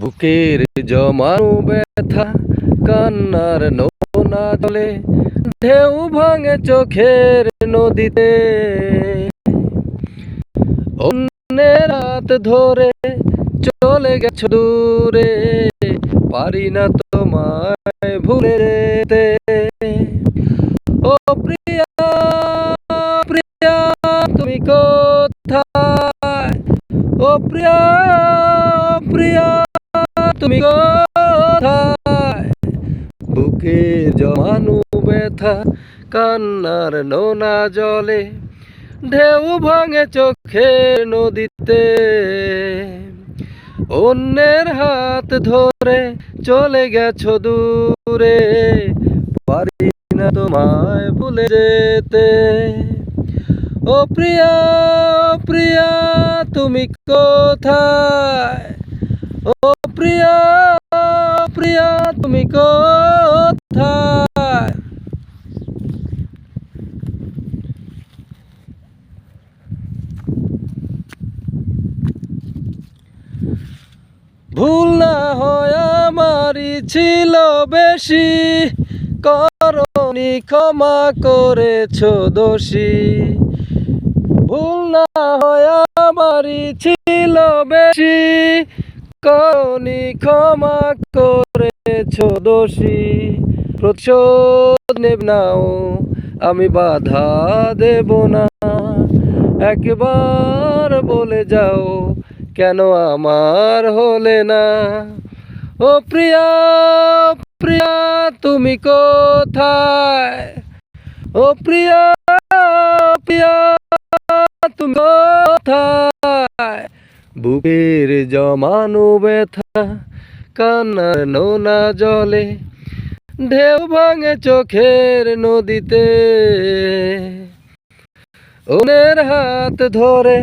বুকের জমানো ব্যথা কান্নার নোনা জলে ঢেউ ভাঙে চোখের নদীতে। অন্যের হাত ধরে চলে গেছো দূরে, পারি না তোমায় ভুলে যেতে। ও প্রিয়া প্রিয়া তুমি কোথায়? ও প্রিয়া প্রিয়া তুমি কোথায়? বুকের জমানো ব্যথা কান্নার নোনা জলে ঢেউ ভাঙে চোখের নদীতে। অন্যের হাত ধরে চলে গেছো দূরে, পারি না তোমায় ভুলে যেতে। ও প্রিয়া প্রিয়া তুমি কোথায়? ও প্রিয়া প্রিয়া তুমি কোথায়? ভুল না হয় আমারই ছিল বেশি, করনি ক্ষমা করেছো দোষী। ভুল না হয় আমারই ছিল বেশি, করনি ক্ষমা করেছো দোষী। প্রতিশোধ নেবে নাও আমি বাধা দেব না, একবার বলে যাও কেন আমার হলে না। ও প্রিয়া প্রিয়া তুমি কোথায়? ও প্রিয়া প্রিয়া তুমি কোথায়? বুকের জমানো ব্যথা কান্নার নোনা জলে ঢেউ ভাঙে চোখের নদীতে। ওনের হাত ধরে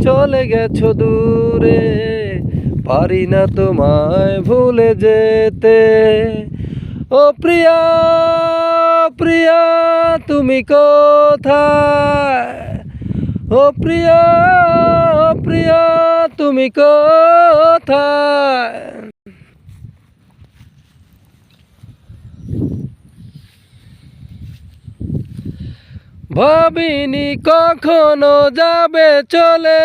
চলে গেছো দূরে, পারি না তোমায় ভুলে যেতে। ও প্রিয়া প্রিয়া তুমি কোথায়? ও প্রিয়া প্রিয়া তুমি কোথায়? ভাবিনি কখনো যাবে চলে,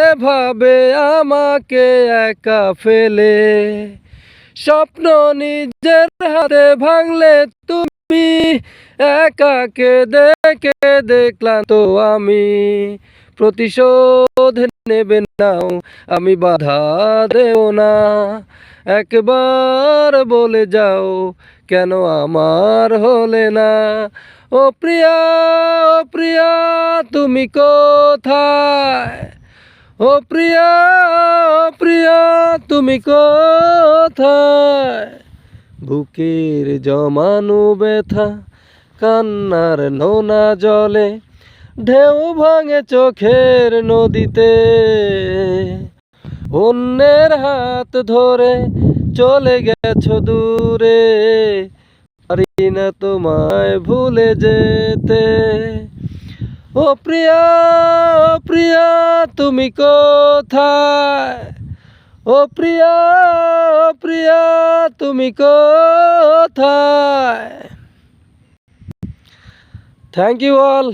এভাবে আমাকে একা ফেলে। স্বপ্ন নিজের হাতে ভাঙলে তুমি, একাকে দেখে দেখলাম তো আমি। প্রতিশোধ নেবে নাও আমি বাধা দেও না, একবার বলে যাও কেন আমার হলে না। ও প্রিয়া তুমি কোথায়? ও প্রিয়া প্রিয়া তুমি কোথায়? বুকের জমানো ব্যথা কান্নার নোনা জলে ঢেউ ভাঙে চোখের নদীতে। অন্যের হাত ধরে চলে গেছো দূরে, পারি না তোমায় ভুলে যেতে। ও প্রিয়া তুমি কোথায়? ও প্রিয়া প্রিয়া তুমি কোথায়? Thank you all.